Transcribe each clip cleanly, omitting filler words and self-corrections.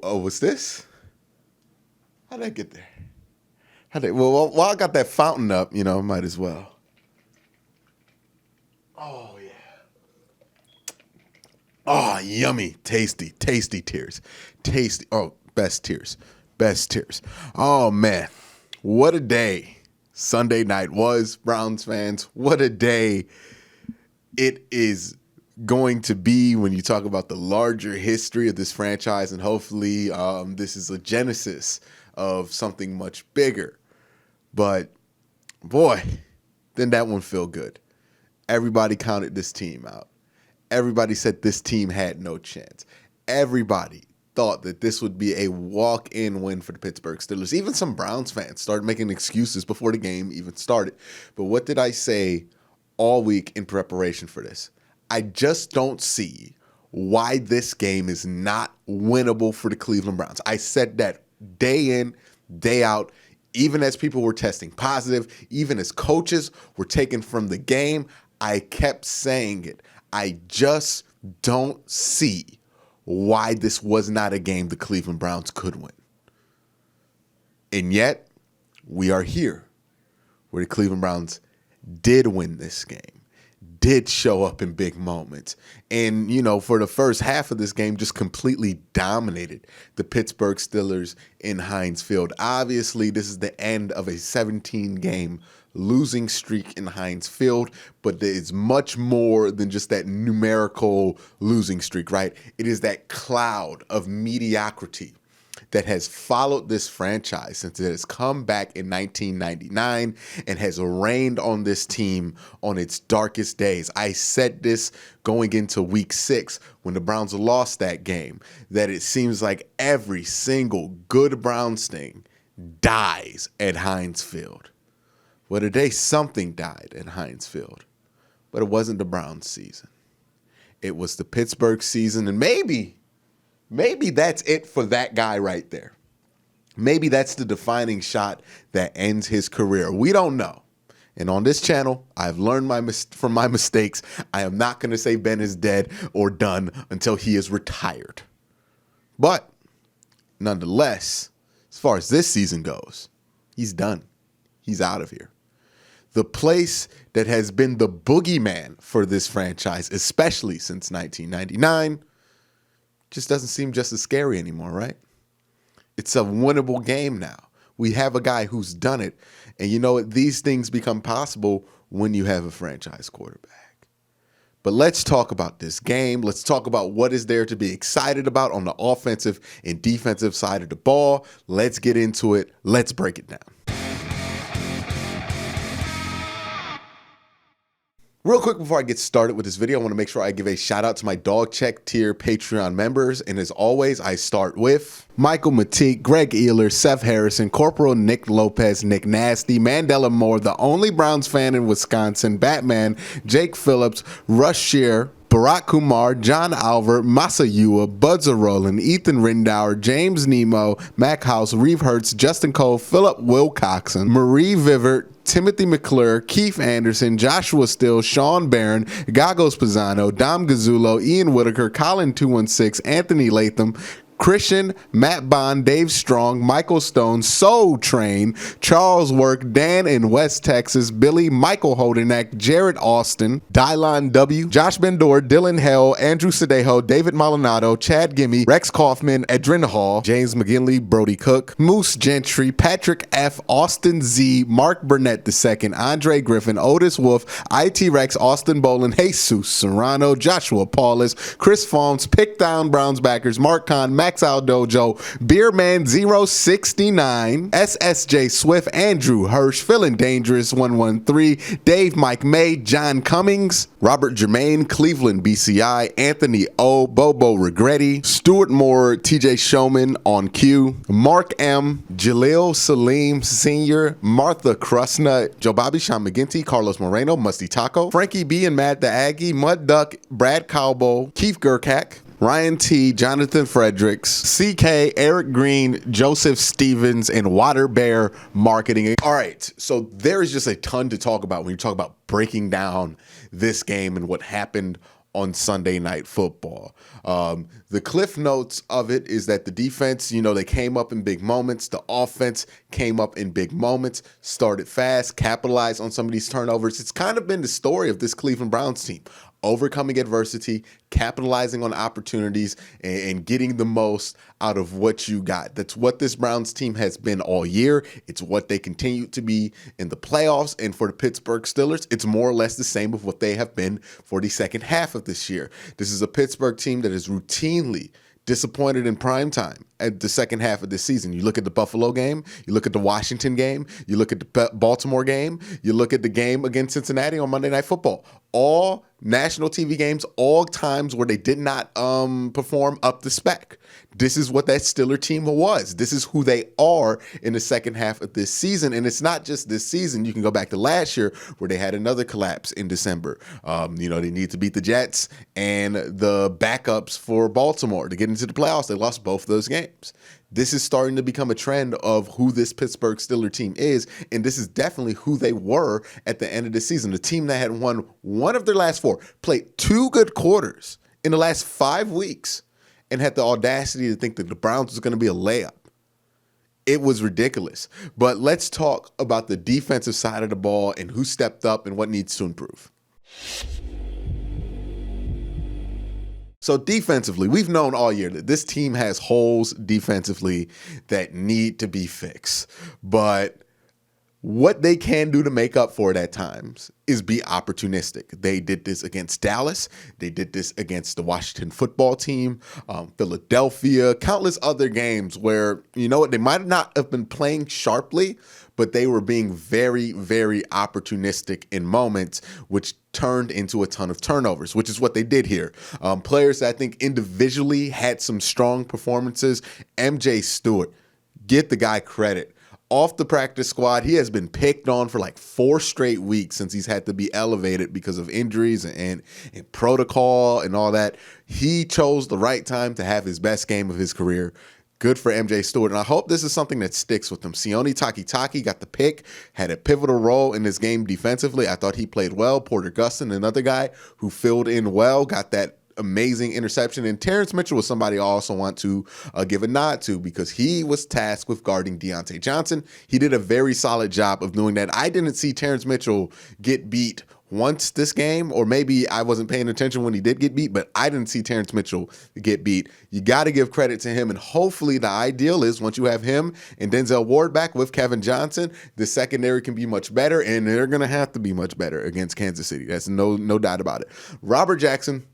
What's this? How'd I get there? Well, while I got that fountain up, might as well. Oh, yeah. Oh, yummy. Tasty tears. Tasty. Oh, best tears. Oh, man. What a day Sunday night was, Browns fans. What a day it is going to be when you talk about the larger history of this franchise, and hopefully this is a genesis of something much bigger. But boy, didn't that one feel good. Everybody counted this team out. Everybody said this team had no chance. Everybody thought that this would be a walk-in win for the Pittsburgh Steelers. Even some Browns fans started making excuses before the game even started. But what did I say all week in preparation for this? I just don't see why this game is not winnable for the Cleveland Browns. I said that day in, day out, even as people were testing positive, even as coaches were taken from the game. I kept saying it. I just don't see why this was not a game the Cleveland Browns could win. And yet, we are here where the Cleveland Browns did win this game, did show up in big moments. And, for the first half of this game, just completely dominated the Pittsburgh Steelers in Heinz Field. Obviously, this is the end of a 17-game losing streak in Heinz Field, but there is much more than just that numerical losing streak, right? It is that cloud of mediocrity that has followed this franchise since it has come back in 1999 and has reigned on this team on its darkest days. I said this going into week 6 when the Browns lost that game, that it seems like every single good Browns thing dies at Heinz Field. Well, today something died at Heinz Field, but it wasn't the Browns season. It was the Pittsburgh season, and maybe that's it for that guy right there. Maybe that's the defining shot that ends his career. We don't know. And on this channel, I've learned from my mistakes. I am not going to say Ben is dead or done until he is retired. But nonetheless, as far as this season goes, he's done. He's out of here. The place that has been the boogeyman for this franchise, especially since 1999, just doesn't seem just as scary anymore, right? It's a winnable game now. We have a guy who's done it. And you know what? These things become possible when you have a franchise quarterback. But let's talk about this game. Let's talk about what is there to be excited about on the offensive and defensive side of the ball. Let's get into it. Let's break it down. Real quick before I get started with this video, I want to make sure I give a shout out to my Dog Check tier Patreon members. And as always, I start with Michael Matique, Greg Ealer, Seth Harrison, Corporal Nick Lopez, Nick Nasty, Mandela Moore, the only Browns fan in Wisconsin, Batman, Jake Phillips, Rush Shear, Barack Kumar, John Alver, Masayua, Budza Roland, Ethan Rindauer, James Nemo, Mac House, Reeve Hertz, Justin Cole, Philip Wilcoxon, Marie Vivert, Timothy McClure, Keith Anderson, Joshua Still, Sean Barron, Gagos Pisano, Dom Gazzulo, Ian Whitaker, Colin 216, Anthony Latham, Christian, Matt Bond, Dave Strong, Michael Stone, Soul Train, Charles Work, Dan in West Texas, Billy, Michael Holdenack, Jared Austin, Dylon W, Josh Bendor, Dylan Hell, Andrew Sadejo, David Maldonado, Chad Gimme, Rex Kaufman, Edrin Hall, James McGinley, Brody Cook, Moose Gentry, Patrick F, Austin Z, Mark Burnett II, Andre Griffin, Otis Wolf, IT Rex, Austin Bolin, Jesus Serrano, Joshua Paulus, Chris Fawns, Pick Down Browns Backers, Mark Kahn, Max Al Dojo, Beerman 069, SSJ Swift, Andrew Hirsch, Feeling Dangerous 113, Dave Mike May, John Cummings, Robert Jermaine, Cleveland BCI, Anthony O, Bobo Regretti, Stuart Moore, TJ Showman on cue, Mark M, Jalil Salim Sr., Martha Crusnut, Joe Bobby, Sean McGinty, Carlos Moreno, Musty Taco, Frankie B and Matt the Aggie, Mud Duck, Brad Calbo, Keith Gurkak, Ryan T, Jonathan Fredericks, CK, Eric Green, Joseph Stevens, and Water Bear Marketing. All right, so there is just a ton to talk about when you talk about breaking down this game and what happened on Sunday Night Football. The cliff notes of it is that the defense, they came up in big moments. The offense came up in big moments, started fast, capitalized on some of these turnovers. It's kind of been the story of this Cleveland Browns team. Overcoming adversity, capitalizing on opportunities, and getting the most out of what you got. That's what this Browns team has been all year. It's what they continue to be in the playoffs. And for the Pittsburgh Steelers, it's more or less the same of what they have been for the second half of this year. This is a Pittsburgh team that is routinely disappointed in prime time at the second half of this season. You look at the Buffalo game, you look at the Washington game, you look at the Baltimore game, you look at the game against Cincinnati on Monday Night Football. All national TV games, all times where they did not perform up to spec. This is what that Steeler team was. This is who they are in the second half of this season. And it's not just this season. You can go back to last year where they had another collapse in December. They need to beat the Jets and the backups for Baltimore to get into the playoffs. They lost both of those games. This is starting to become a trend of who this Pittsburgh Steelers team is, and this is definitely who they were at the end of the season. The team that had won one of their last four, played 2 good quarters in the last 5 weeks, and had the audacity to think that the Browns was going to be a layup. It was ridiculous. But let's talk about the defensive side of the ball and who stepped up and what needs to improve. So defensively, we've known all year that this team has holes defensively that need to be fixed. But what they can do to make up for it at times is be opportunistic. They did this against Dallas. They did this against the Washington football team, Philadelphia, countless other games where, they might not have been playing sharply, but they were being very, very opportunistic in moments, which turned into a ton of turnovers, which is what they did here. Players that I think individually had some strong performances. MJ Stewart, get the guy credit. Off the practice squad, he has been picked on for like 4 straight weeks since he's had to be elevated because of injuries and protocol and all that. He chose the right time to have his best game of his career. Good for MJ Stewart, and I hope this is something that sticks with him. Sione Takitaki got the pick, had a pivotal role in this game defensively. I thought he played well. Porter Gustin, another guy who filled in well, got that amazing interception. And Terrence Mitchell was somebody I also want to give a nod to because he was tasked with guarding Deontay Johnson. He did a very solid job of doing that. I didn't see Terrence Mitchell get beat once this game, or maybe I wasn't paying attention when he did get beat, but I didn't see Terrence Mitchell get beat. You got to give credit to him, and hopefully the ideal is once you have him and Denzel Ward back with Kevin Johnson, the secondary can be much better, and they're going to have to be much better against Kansas City. That's no doubt about it. Robert Jackson,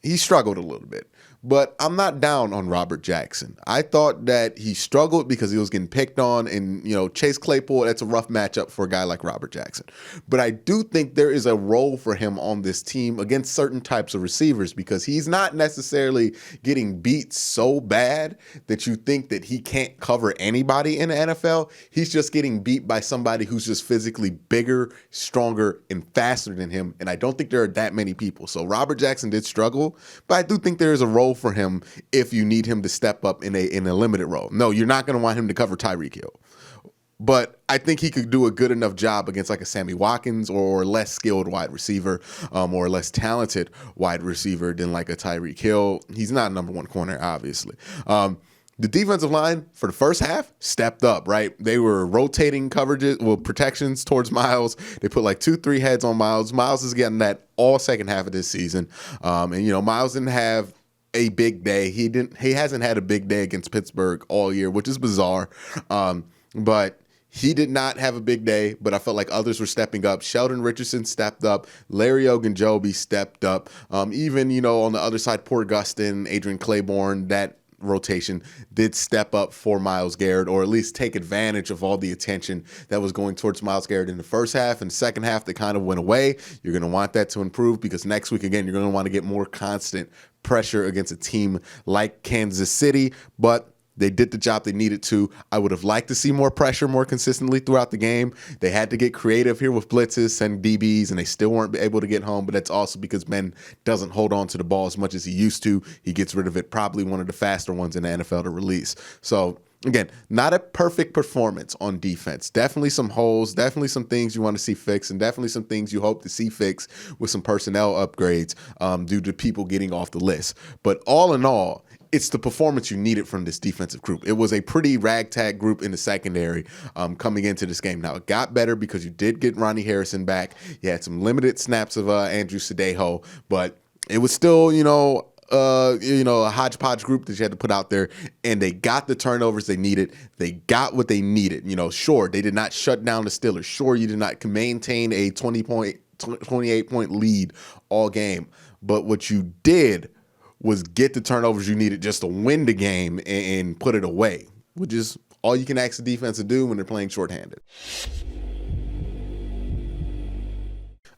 he struggled a little bit, but I'm not down on Robert Jackson. I thought that he struggled because he was getting picked on, and, Chase Claypool, that's a rough matchup for a guy like Robert Jackson. But I do think there is a role for him on this team against certain types of receivers because he's not necessarily getting beat so bad that you think that he can't cover anybody in the NFL. He's just getting beat by somebody who's just physically bigger, stronger, and faster than him, and I don't think there are that many people. So Robert Jackson did struggle, but I do think there is a role for him if you need him to step up in a limited role. No, you're not going to want him to cover Tyreek Hill. But I think he could do a good enough job against like a Sammy Watkins or less skilled wide receiver or less talented wide receiver than like a Tyreek Hill. He's not number 1 corner, obviously. The defensive line for the first half stepped up, right? They were rotating coverages, protections towards Miles. They put like 2-3 heads on Miles. Miles is getting that all second half of this season. Miles didn't have a big day. He hasn't had a big day against Pittsburgh all year, which is bizarre. But he did not have a big day, but I felt like others were stepping up. Sheldon Richardson stepped up. Larry Ogunjobi stepped up. Even, on the other side, Porter Gustin, Adrian Claiborne, that rotation did step up for Myles Garrett, or at least take advantage of all the attention that was going towards Myles Garrett in the first half. And the second half, they kind of went away. You're going to want that to improve because next week, again, you're going to want to get more constant pressure against a team like Kansas City. But They did the job they needed to. I would have liked to see more pressure more consistently throughout the game. They had to get creative here with blitzes, send DBs, and they still weren't able to get home. But that's also because Ben doesn't hold on to the ball as much as he used to. He gets rid of it, probably one of the faster ones in the NFL to release. So again, not a perfect performance on defense. Definitely some holes, definitely some things you want to see fixed, and definitely some things you hope to see fixed with some personnel upgrades due to people getting off the list. But all in all, it's the performance you needed from this defensive group. It was a pretty ragtag group in the secondary coming into this game. Now, it got better because you did get Ronnie Harrison back. You had some limited snaps of Andrew Sadejo, but it was still, a hodgepodge group that you had to put out there, and they got the turnovers they needed. They got what they needed. Sure, they did not shut down the Steelers. Sure, you did not maintain a 28-point lead all game. But what you did was get the turnovers you needed just to win the game and put it away, which is all you can ask the defense to do when they're playing shorthanded.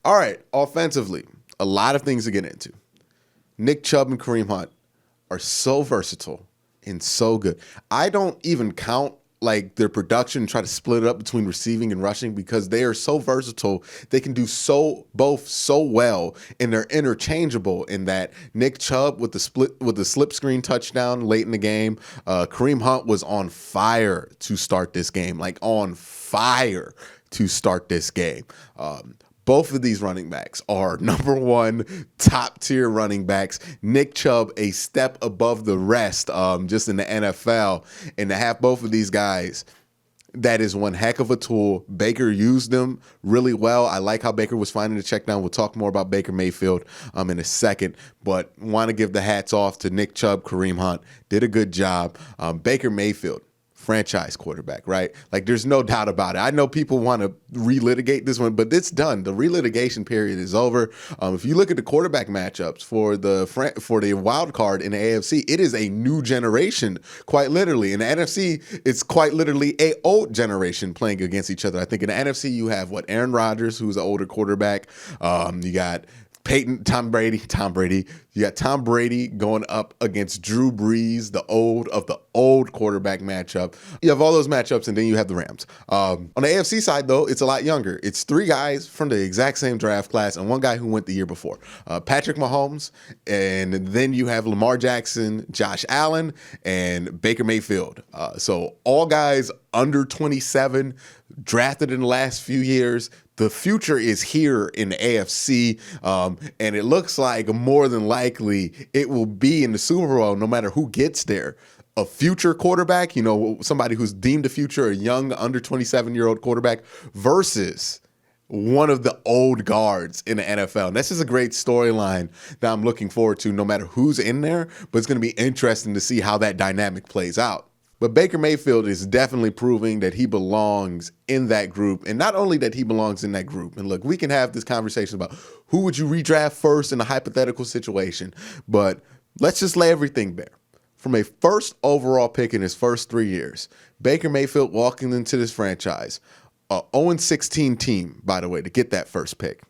All right, offensively, a lot of things to get into. Nick Chubb and Kareem Hunt are so versatile and so good. I don't even count their production and try to split it up between receiving and rushing because they are so versatile. They can do both so well, and they're interchangeable in that Nick Chubb with the slip screen touchdown late in the game. Kareem Hunt was on fire to start this game, Both of these running backs are number one top tier running backs. Nick Chubb a step above the rest just in the NFL. And to have both of these guys, that is one heck of a tool. Baker used them really well. I like how Baker was finding the check down. We'll talk more about Baker Mayfield in a second, but want to give the hats off to Nick Chubb, Kareem Hunt. Did a good job. Baker Mayfield, franchise quarterback, right? There's no doubt about it. I know people want to relitigate this one, but it's done. The relitigation period is over. If you look at the quarterback matchups for the wild card in the AFC, it is a new generation, quite literally. In the NFC, it's quite literally a old generation playing against each other. I think in the NFC, you have Aaron Rodgers, who's an older quarterback. You got Tom Brady. You got Tom Brady going up against Drew Brees, the old quarterback matchup. You have all those matchups, and then you have the Rams. On the AFC side, though, it's a lot younger. It's three guys from the exact same draft class and one guy who went the year before. Patrick Mahomes, and then you have Lamar Jackson, Josh Allen, and Baker Mayfield. So all guys under 27, drafted in the last few years. The future is here in the AFC, and it looks like more than likely it will be in the Super Bowl no matter who gets there. A future quarterback, somebody who's deemed a future, a young under 27-year-old quarterback versus one of the old guards in the NFL. And this is a great storyline that I'm looking forward to no matter who's in there, but it's going to be interesting to see how that dynamic plays out. But Baker Mayfield is definitely proving that he belongs in that group. And not only that he belongs in that group. And look, we can have this conversation about who would you redraft first in a hypothetical situation. But let's just lay everything bare. From a first overall pick in his first 3 years, Baker Mayfield walking into this franchise, a 0-16 team, by the way, to get that first pick.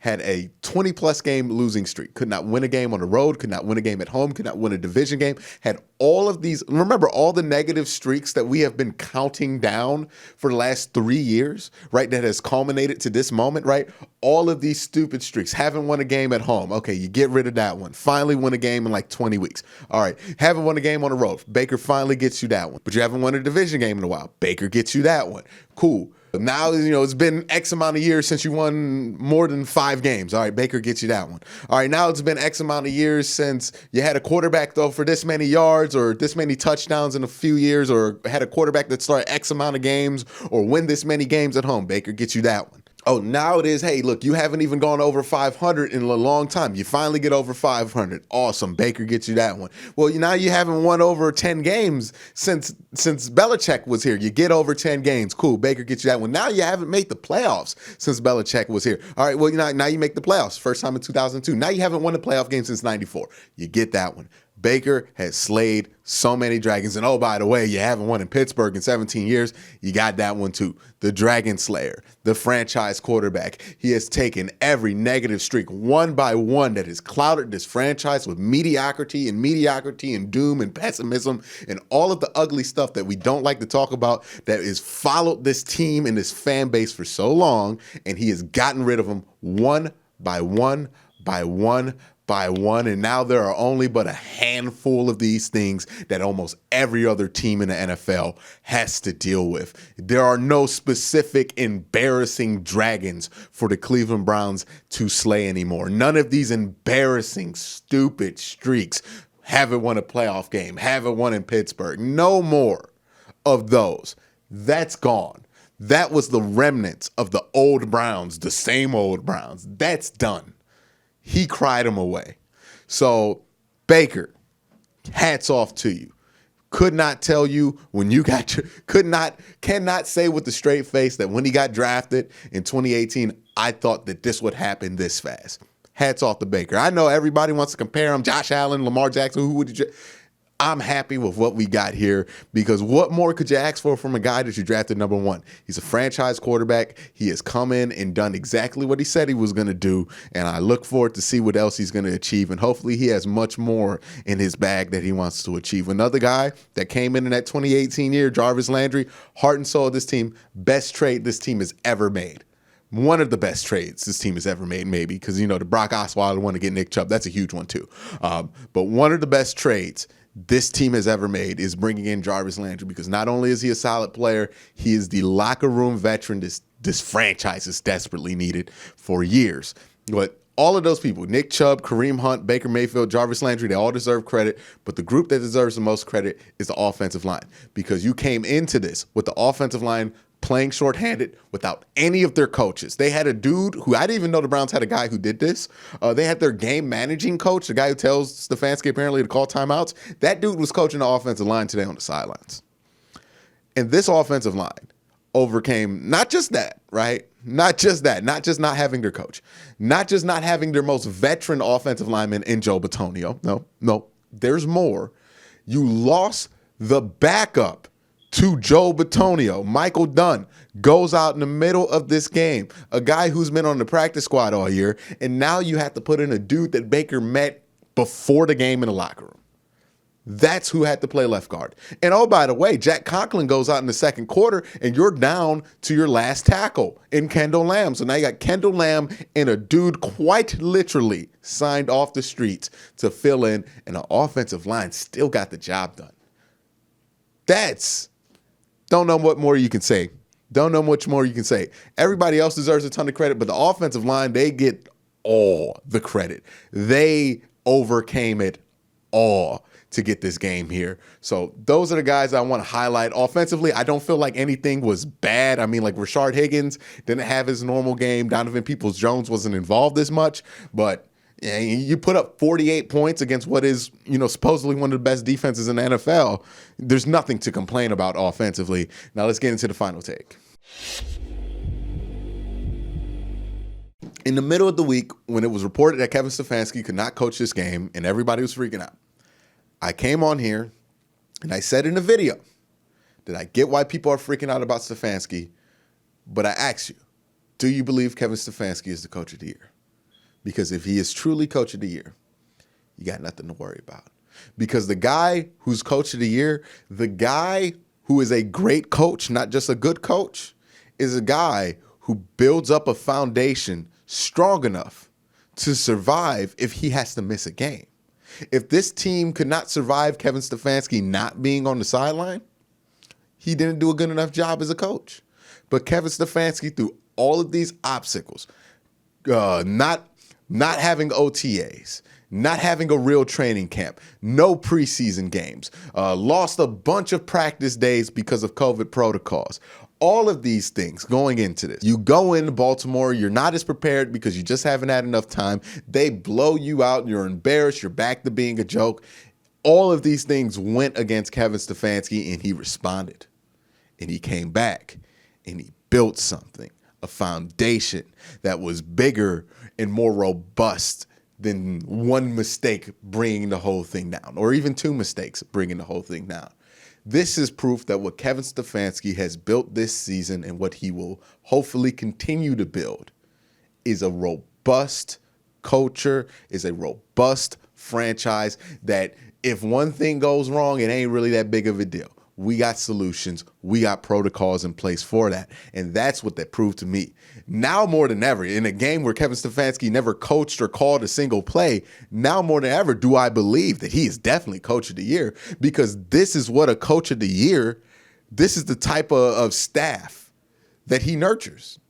Had a 20-plus game losing streak. Could not win a game on the road. Could not win a game at home. Could not win a division game. Had all of these. Remember all the negative streaks that we have been counting down for the last 3 years, right? That has culminated to this moment, right? All of these stupid streaks. Haven't won a game at home. Okay, you get rid of that one. Finally won a game in 20 weeks. All right, haven't won a game on the road. Baker finally gets you that one. But you haven't won a division game in a while. Baker gets you that one. Cool. Now, it's been X amount of years since you won more than 5 games. All right, Baker gets you that one. All right, now it's been X amount of years since you had a quarterback throw for this many yards or this many touchdowns in a few years, or had a quarterback that started X amount of games or win this many games at home. Baker gets you that one. Oh, now it is, hey, look, you haven't even gone over 500 in a long time. You finally get over 500. Awesome. Baker gets you that one. Well, now you haven't won over 10 games since Belichick was here. You get over 10 games. Cool. Baker gets you that one. Now you haven't made the playoffs since Belichick was here. All right, well, now you make the playoffs. First time in 2002. Now you haven't won a playoff game since 94. You get that one. Baker has slayed so many dragons. And oh, by the way, you haven't won in Pittsburgh in 17 years. You got that one too. The Dragon Slayer, the franchise quarterback. He has taken every negative streak one by one that has clouded this franchise with mediocrity and doom and pessimism and all of the ugly stuff that we don't like to talk about that has followed this team and this fan base for so long. And he has gotten rid of them one by one by one by one, and now there are only but a handful of these things that almost every other team in the NFL has to deal with. There are no specific embarrassing dragons for the Cleveland Browns to slay anymore. None of these embarrassing, stupid streaks. Haven't won a playoff game, haven't won in Pittsburgh. No more of those. That's gone. That was the remnants of the old Browns, the same old Browns. That's done. He cried him away. So, Baker, hats off to you. Could not tell you when you got your, cannot say with a straight face that when he got drafted in 2018, I thought that this would happen this fast. Hats off to Baker. I know everybody wants to compare him, Josh Allen, Lamar Jackson, who would you? I'm happy with what we got here because what more could you ask for from a guy that you drafted number one? He's a franchise quarterback. He has come in and done exactly what he said he was going to do, and I look forward to see what else he's going to achieve, and hopefully he has much more in his bag that he wants to achieve. Another guy that came in that 2018 year, Jarvis Landry, heart and soul of this team, best trade this team has ever made. One of the best trades this team has ever made, maybe, because, you know, the Brock Osweiler one to get Nick Chubb, that's a huge one too. But one of the best trades this team has ever made is bringing in Jarvis Landry, because not only is he a solid player, he is the locker room veteran this franchise has desperately needed for years. But all of those people, Nick Chubb, Kareem Hunt, Baker Mayfield, Jarvis Landry, they all deserve credit. But the group that deserves the most credit is the offensive line, because you came into this with the offensive line playing shorthanded without any of their coaches. They had a dude who, I didn't even know the Browns had a guy who did this. They had their game managing coach, the guy who tells Stefanski apparently to call timeouts. That dude was coaching the offensive line today on the sidelines. And this offensive line overcame not just that, right? Not just that, not just not having their coach, not just not having their most veteran offensive lineman in Joe Bitonio. No, there's more. You lost the backup to Joe Bitonio. Michael Dunn goes out in the middle of this game, a guy who's been on the practice squad all year, and now you have to put in a dude that Baker met before the game in the locker room. That's who had to play left guard. And oh, by the way, Jack Conklin goes out in the second quarter, and you're down to your last tackle in Kendall Lamb. So now you got Kendall Lamb and a dude quite literally signed off the streets to fill in, and the offensive line still got the job done. Don't know what more you can say. Don't know much more you can say. Everybody else deserves a ton of credit, but the offensive line, they get all the credit. They overcame it all to get this game here. So those are the guys I want to highlight. Offensively, I don't feel like anything was bad. I mean, like Rashard Higgins didn't have his normal game. Donovan Peoples-Jones wasn't involved as much, but yeah, you put up 48 points against what is, supposedly one of the best defenses in the NFL. There's nothing to complain about offensively. Now let's get into the final take. In the middle of the week, when it was reported that Kevin Stefanski could not coach this game and everybody was freaking out, I came on here and I said in the video that I get why people are freaking out about Stefanski, but I ask you, do you believe Kevin Stefanski is the coach of the year? Because if he is truly coach of the year, you got nothing to worry about. Because the guy who's coach of the year, the guy who is a great coach, not just a good coach, is a guy who builds up a foundation strong enough to survive if he has to miss a game. If this team could not survive Kevin Stefanski not being on the sideline, he didn't do a good enough job as a coach. But Kevin Stefanski, through all of these obstacles, not having OTAs, not having a real training camp, no preseason games, lost a bunch of practice days because of COVID protocols. All of these things going into this. You go into Baltimore, you're not as prepared because you just haven't had enough time. They blow you out, you're embarrassed, you're back to being a joke. All of these things went against Kevin Stefanski, and he responded. And he came back, and he built something, a foundation that was bigger and more robust than one mistake bringing the whole thing down, or even two mistakes bringing the whole thing down. This is proof that what Kevin Stefanski has built this season and what he will hopefully continue to build is a robust culture, is a robust franchise that if one thing goes wrong, it ain't really that big of a deal. We got solutions. We got protocols in place for that. And that's what that proved to me. Now more than ever, in a game where Kevin Stefanski never coached or called a single play, now more than ever do I believe that he is definitely Coach of the Year, because this is what a Coach of the Year, this is the type of staff that he nurtures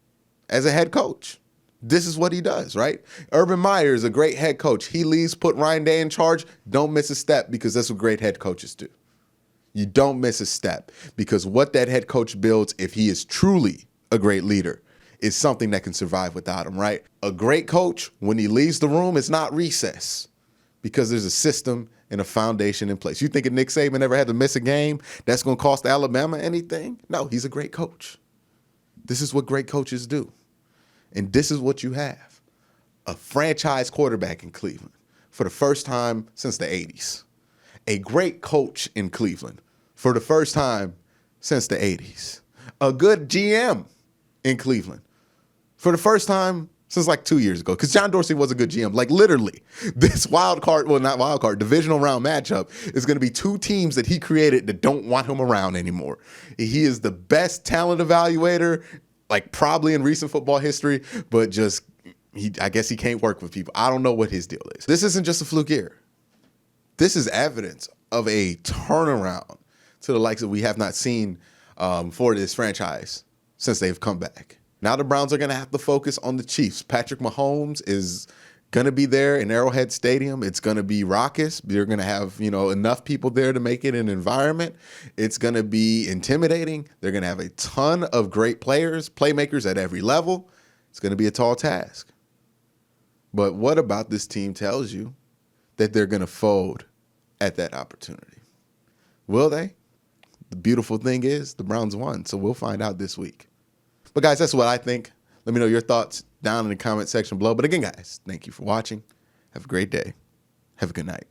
as a head coach. This is what he does, right? Urban Meyer is a great head coach. He leaves, put Ryan Day in charge. Don't miss a step, because that's what great head coaches do. You don't miss a step, because what that head coach builds, if he is truly a great leader, is something that can survive without him, right? A great coach, when he leaves the room, it's not recess, because there's a system and a foundation in place. You think if Nick Saban ever had to miss a game, that's going to cost Alabama anything? No, he's a great coach. This is what great coaches do. And this is what you have. A franchise quarterback in Cleveland for the first time since the 80s. A great coach in Cleveland for the first time since the 80s. A good GM in Cleveland for the first time since like 2 years ago, because John Dorsey was a good GM. Like literally, this divisional round matchup is going to be two teams that he created that don't want him around anymore. He is the best talent evaluator, like probably in recent football history, but just I guess he can't work with people. I don't know what his deal is. This isn't just a fluke year. This is evidence of a turnaround to the likes that we have not seen for this franchise since they've come back. Now the Browns are going to have to focus on the Chiefs. Patrick Mahomes is going to be there in Arrowhead Stadium. It's going to be raucous. They're going to have, enough people there to make it an environment. It's going to be intimidating. They're going to have a ton of great players, playmakers at every level. It's going to be a tall task. But what about this team tells you that they're going to fold at that opportunity? Will they? The beautiful thing is the Browns won, so we'll find out this week. But guys, that's what I think. Let me know your thoughts down in the comment section below. But again, guys, thank you for watching. Have a great day. Have a good night.